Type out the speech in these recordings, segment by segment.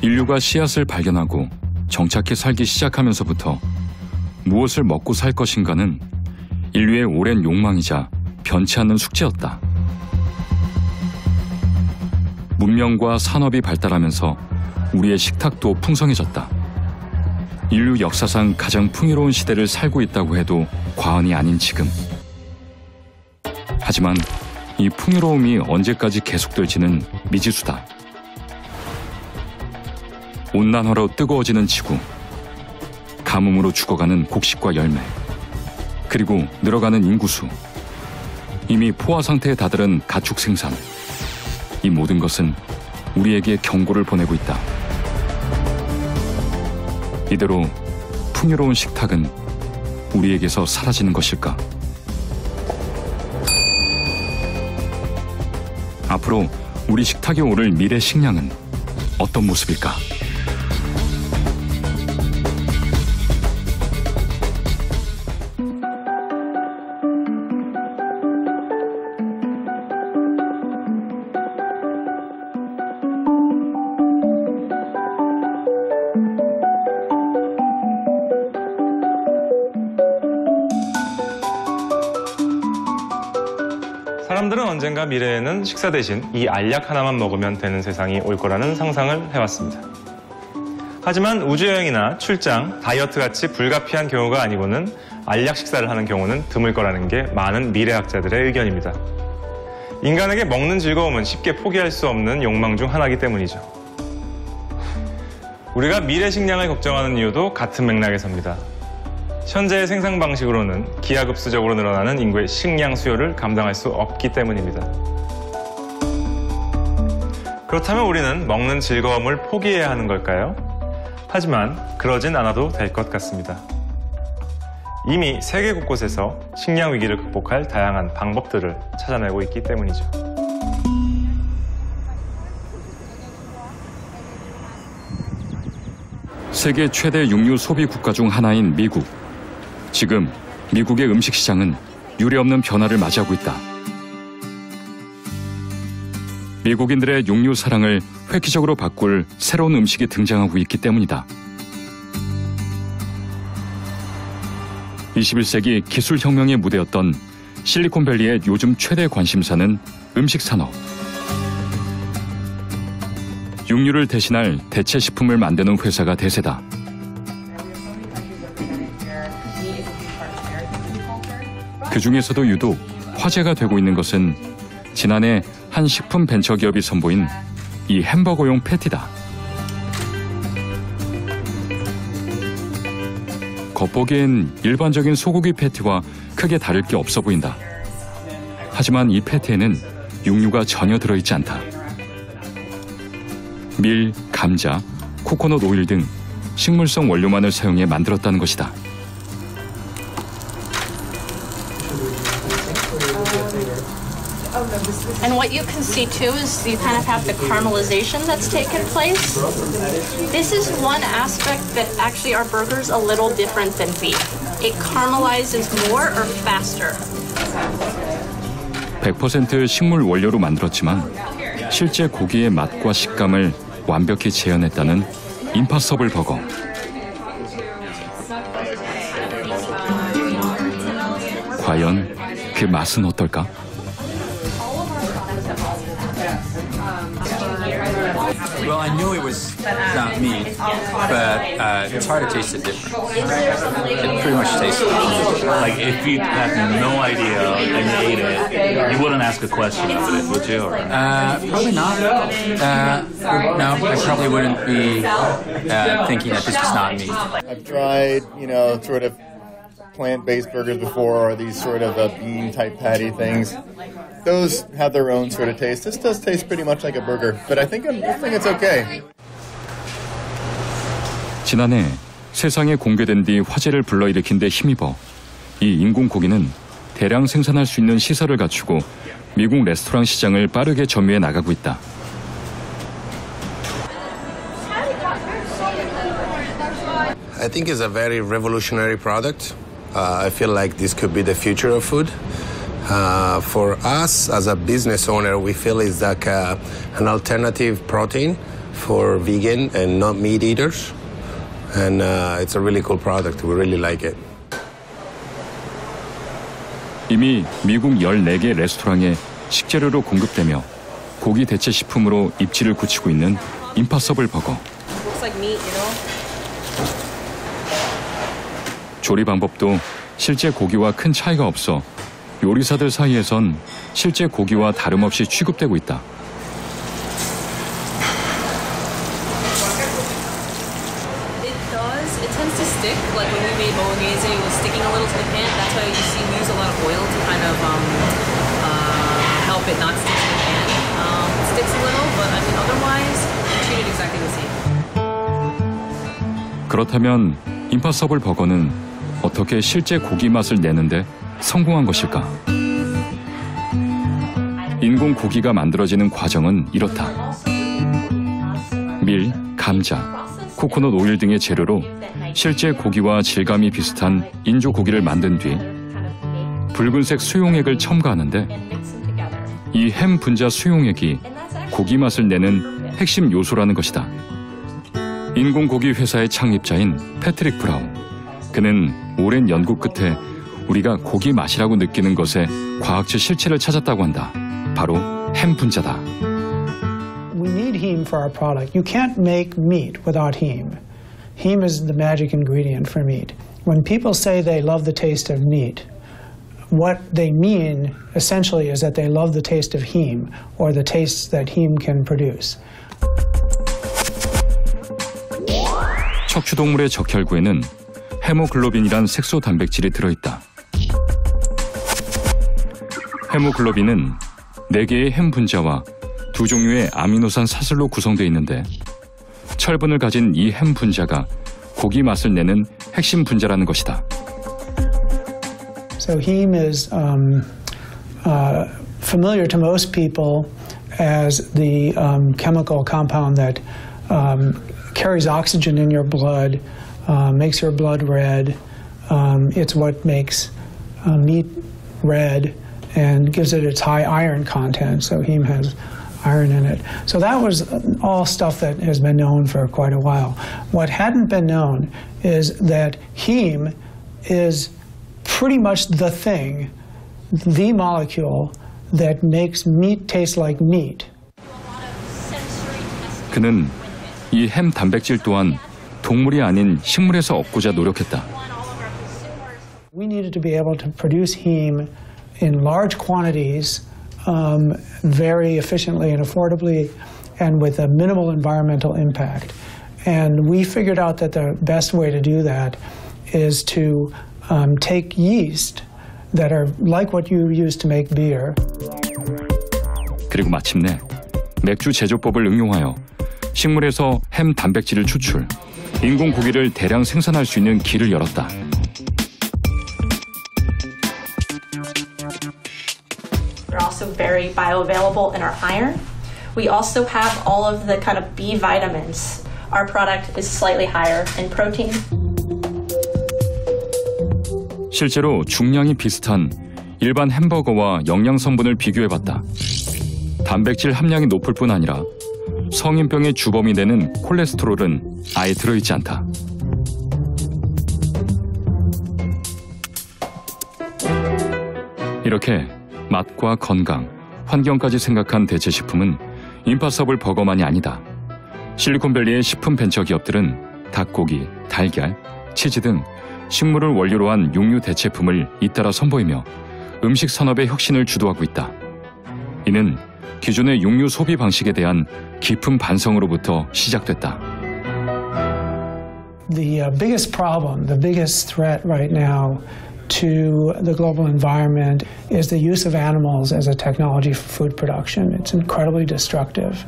인류가 씨앗을 발견하고 정착해 살기 시작하면서부터 무엇을 먹고 살 것인가는 인류의 오랜 욕망이자 변치 않는 숙제였다. 문명과 산업이 발달하면서 우리의 식탁도 풍성해졌다. 인류 역사상 가장 풍요로운 시대를 살고 있다고 해도 과언이 아닌 지금. 하지만 이 풍요로움이 언제까지 계속될지는 미지수다. 온난화로 뜨거워지는 지구, 가뭄으로 죽어가는 곡식과 열매, 그리고 늘어가는 인구수, 이미 포화 상태에 다다른 가축 생산, 이 모든 것은 우리에게 경고를 보내고 있다. 이대로 풍요로운 식탁은 우리에게서 사라지는 것일까? 앞으로 우리 식탁에 오를 미래 식량은 어떤 모습일까? 사람들은 언젠가 미래에는 식사 대신 이 알약 하나만 먹으면 되는 세상이 올 거라는 상상을 해왔습니다. 하지만 우주여행이나 출장, 다이어트 같이 불가피한 경우가 아니고는 알약 식사를 하는 경우는 드물 거라는 게 많은 미래학자들의 의견입니다. 인간에게 먹는 즐거움은 쉽게 포기할 수 없는 욕망 중 하나이기 때문이죠. 우리가 미래 식량을 걱정하는 이유도 같은 맥락에서입니다. 현재의 생산 방식으로는 기하급수적으로 늘어나는 인구의 식량 수요를 감당할 수 없기 때문입니다. 그렇다면 우리는 먹는 즐거움을 포기해야 하는 걸까요? 하지만 그러진 않아도 될 것 같습니다. 이미 세계 곳곳에서 식량 위기를 극복할 다양한 방법들을 찾아내고 있기 때문이죠. 세계 최대 육류 소비 국가 중 하나인 미국. 지금 미국의 음식 시장은 유례없는 변화를 맞이하고 있다. 미국인들의 육류 사랑을 획기적으로 바꿀 새로운 음식이 등장하고 있기 때문이다. 21세기 기술혁명의 무대였던 실리콘밸리의 요즘 최대 관심사는 음식 산업. 육류를 대신할 대체 식품을 만드는 회사가 대세다. 그 중에서도 유독 화제가 되고 있는 것은 지난해 한 식품 벤처기업이 선보인 이 햄버거용 패티다. 겉보기엔 일반적인 소고기 패티와 크게 다를 게 없어 보인다. 하지만 이 패티에는 육류가 전혀 들어있지 않다. 밀, 감자, 코코넛 오일 등 식물성 원료만을 사용해 만들었다는 것이다. And what you can see too is you kind of have the caramelization that's taken place. This is one aspect that actually our burger's a little different than beef. It caramelizes more or faster. 100% 식물 원료로 만들었지만 실제 고기의 맛과 식감을 완벽히 재현했다는 임파서블 버거. 과연 그 맛은 어떨까? Well, I knew it was not meat, but it's hard to taste the difference. It pretty much tastes like if you had no idea and you ate it, you wouldn't ask a question of it, would you? Or? Probably not. No, I probably wouldn't be thinking that this was not meat. I've tried, sort of plant-based burgers before, or these sort of bean-type patty things. Those have their own sort of taste. This does taste pretty much like a burger, but I think it's okay. 지난해 세상에 공개된 뒤 화제를 불러일으킨 데 힘입어 이 인공 고기는 대량 생산할 수 있는 시설을 갖추고 미국 레스토랑 시장을 빠르게 점유해 나가고 있다. I think it's a very revolutionary product. I feel like this could be the future of food. For us, as a business owner, we feel it's like an alternative protein for vegan and not meat eaters. And it's a really cool product. We really like it. 이미 미국 14개 레스토랑에 식재료로 공급되며 고기 대체 식품으로 입지를 굳히고 있는 임파서블 버거. 조리 방법도 실제 고기와 큰 차이가 없어 요리사들 사이에선 실제 고기와 다름없이 취급되고 있다. It tends to stick. Like when we made bolognese, it was sticking a little to the pan. That's why you see we use a lot of oil to kind of help it not stick to the pan. It sticks a little, but I mean otherwise, we treat it exactly the same. 그렇다면 임파서블 버거는 어떻게 실제 고기 맛을 내는데 성공한 것일까? 인공 고기가 만들어지는 과정은 이렇다. 밀, 감자, 코코넛 오일 등의 재료로 실제 고기와 질감이 비슷한 인조 고기를 만든 뒤 붉은색 수용액을 첨가하는데 이 햄 분자 수용액이 고기 맛을 내는 핵심 요소라는 것이다. 인공고기 회사의 창립자인 패트릭 브라운. 그는 오랜 연구 끝에 우리가 고기 맛이라고 느끼는 것의 과학적 실체를 찾았다고 한다. 바로 햄 분자다. We need heme for our product. You can't make meat without heme. Heme is the magic ingredient for meat. When people say they love the taste of meat, what they mean essentially is that they love the taste of heme or the tastes that heme can produce. 척추동물의 적혈구에는 헤모글로빈이란 색소 단백질이 들어있다. 헤모글로빈은 4개의 햄 분자와 2종류의 아미노산 사슬로 구성되어 있는데 철분을 가진 이 햄 분자가 고기 맛을 내는 핵심 분자라는 것이다. So heme is familiar to most people as the chemical compound that carries oxygen in your blood, makes your blood red. It's what makes meat red and gives it its high iron content. So heme has iron in it. So that was all stuff that has been known for quite a while. What hadn't been known is that heme is pretty much the thing, the molecule that makes meat taste like meat. 그는 이 햄 단백질 또한 동물이 아닌 식물에서 얻고자 노력했다. We needed to be able to produce heme in large quantities, very efficiently and affordably, and with a minimal environmental impact. And we figured out that the best way to do that is to take yeast that are like what you use to make beer. 그리고 마침내 맥주 제조법을 응용하여 식물에서 햄 단백질을 추출, 인공 고기를 대량 생산할 수 있는 길을 열었다. We're also very bioavailable in our iron. We also have all of the kind of B vitamins. Our product is slightly higher in protein. 실제로 중량이 비슷한 일반 햄버거와 영양 성분을 비교해봤다. 단백질 함량이 높을 뿐 아니라 성인병의 주범이 되는 콜레스테롤은 아예 들어있지 않다. 이렇게 맛과 건강, 환경까지 생각한 대체 식품은 임파서블 버거만이 아니다. 실리콘밸리의 식품 벤처 기업들은 닭고기, 달걀, 치즈 등 식물을 원료로 한 육류 대체품을 잇따라 선보이며 음식 산업의 혁신을 주도하고 있다. 이는 기존의 육류 소비 방식에 대한 깊은 반성으로부터 시작됐다. The biggest problem, the biggest threat right now to the global environment is the use of animals as a technology for food production. It's incredibly destructive.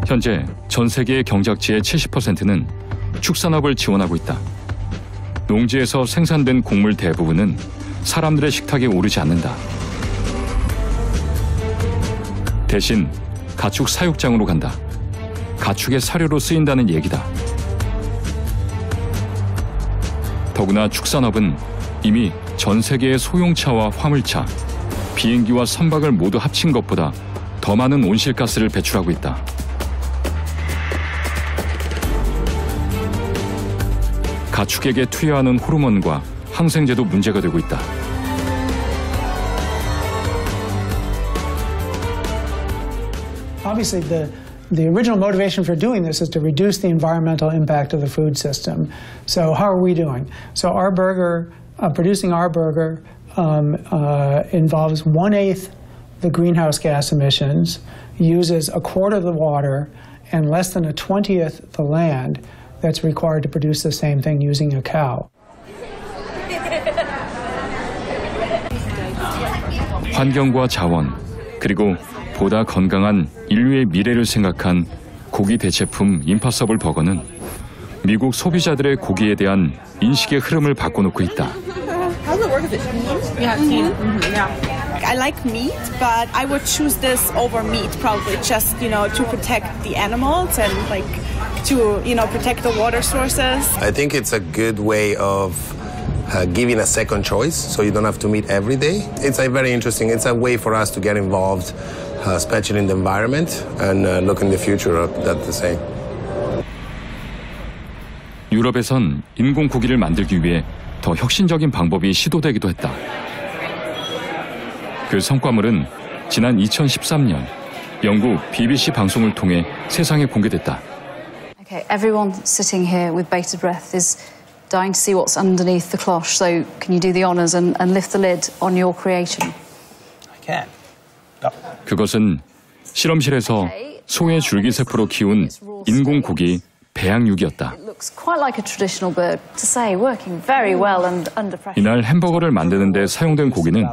현재 전 세계의 경작지의 70%는 축산업을 지원하고 있다. 농지에서 생산된 곡물 대부분은 사람들의 식탁에 오르지 않는다. 대신 가축 사육장으로 간다. 가축의 사료로 쓰인다는 얘기다. 더구나 축산업은 이미 전 세계의 소형차와 화물차, 비행기와 선박을 모두 합친 것보다 더 더 많은 온실가스를 배출하고 있다. 가축에게 투여하는 호르몬과 항생제도 문제가 되고 있다. Obviously, the original motivation for doing this is to reduce the environmental impact of the food system. So how are we doing? So our burger, producing our burger involves 1/8 the greenhouse gas emissions, uses 1/4 of the water, and less than 1/20th the land that's required to produce the same thing using a cow. 환경과 자원, 그리고 보다 건강한 인류의 미래를 생각한 고기 대체품 임파서블 버거는 미국 소비자들의 고기에 대한 인식의 흐름을 바꿔놓고 있다. How does it work? Is it clean? Yeah, clean. Yeah. I like meat, but I would choose this over meat probably just, to protect the animals and to, protect the water sources. I think it's a good way of giving a second choice, so you don't have to meet every day. It's very interesting. It's a way for us to get involved, especially in the environment, and look in the future of that the same. 유럽에선 인공 고기를 만들기 위해 더 혁신적인 방법이 시도되기도 했다. 그 성과물은 지난 2013년 영국 BBC 방송을 통해 세상에 공개됐다. Okay, everyone sitting here with bated breath is dying to see what's underneath the cloche. So can you do the honours and lift the lid on your creation? I can. 그것은 실험실에서 소의 줄기세포로 키운 인공 고기 배양육이었다. It looks quite like a traditional bird. To say, working very well and under pressure. 이날 햄버거를 만드는 데 사용된 고기는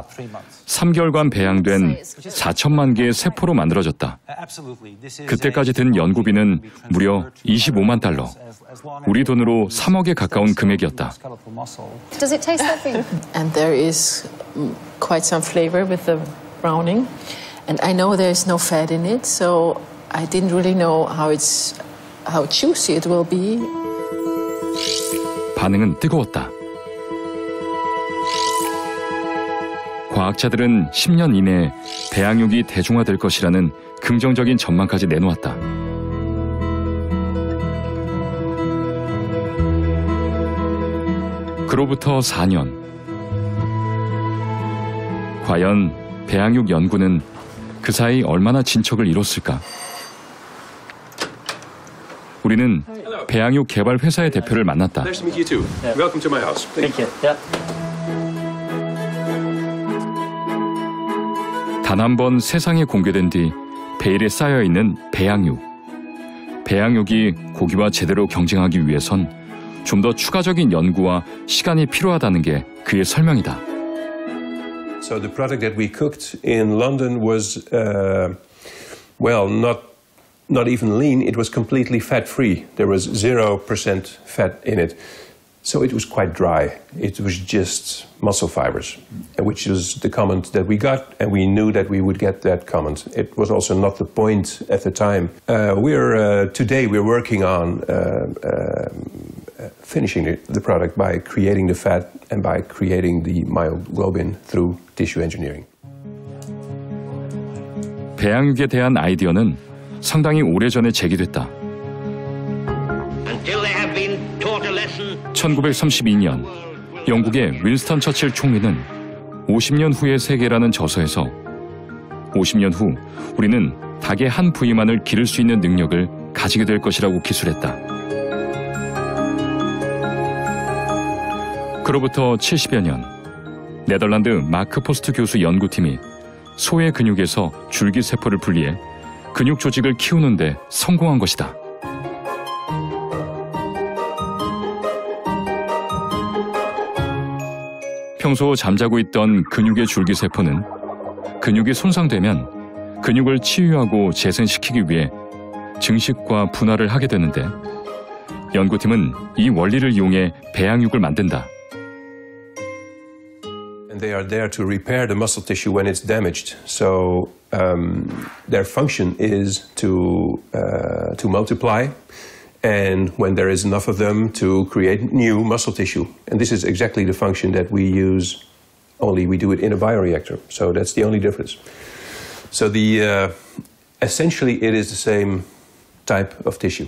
3개월간 배양된 4천만 개의 세포로 만들어졌다. 그때까지 든 연구비는 무려 25만 달러. 우리 돈으로 3억에 가까운 금액이었다. Does it taste like beef? And there is quite some flavor with the browning. And I know there's no fat in it, so I didn't really know how juicy it will be. 반응은 뜨거웠다. 과학자들은 10년 이내에 배양육이 대중화될 것이라는 긍정적인 전망까지 내놓았다. 그로부터 4년. 과연 배양육 연구는 그 사이 얼마나 진척을 이뤘을까? 우리는 배양육 개발 회사의 대표를 만났다. Nice to meet you too. Welcome to my house. Thank you. 단 한 번 세상에 공개된 뒤 베일에 쌓여 있는 배양육. 배양육이 고기와 제대로 경쟁하기 위해선 좀 더 추가적인 연구와 시간이 필요하다는 게 그의 설명이다. So the product that we cooked in London was, not even lean. It was completely fat-free. There was 0% fat in it. So it was quite dry. It was just muscle fibers, which is the comment that we got, and we knew that we would get that comment. It was also not the point at the time. Today we're working on finishing the product by creating the fat and by creating the myoglobin through tissue engineering. 배양육에 대한 아이디어는 상당히 오래전에 제기됐다. 1932년 영국의 윈스턴 처칠 총리는 50년 후의 세계라는 저서에서 50년 후 우리는 닭의 한 부위만을 기를 수 있는 능력을 가지게 될 것이라고 기술했다. 그로부터 70여 년, 네덜란드 마크 포스트 교수 연구팀이 소의 근육에서 줄기세포를 분리해 근육 조직을 키우는 데 성공한 것이다. 평소 잠자고 있던 근육의 줄기세포는 근육이 손상되면 근육을 치유하고 재생시키기 위해 증식과 분할을 하게 되는데 연구팀은 이 원리를 이용해 배양육을 만든다. And they are there to repair the muscle tissue when it's damaged. So their function is to multiply, and when there is enough of them, to create new muscle tissue. And this is exactly the function that we use. Only we do it in a bioreactor. So that's the only difference. So essentially it is the same type of tissue.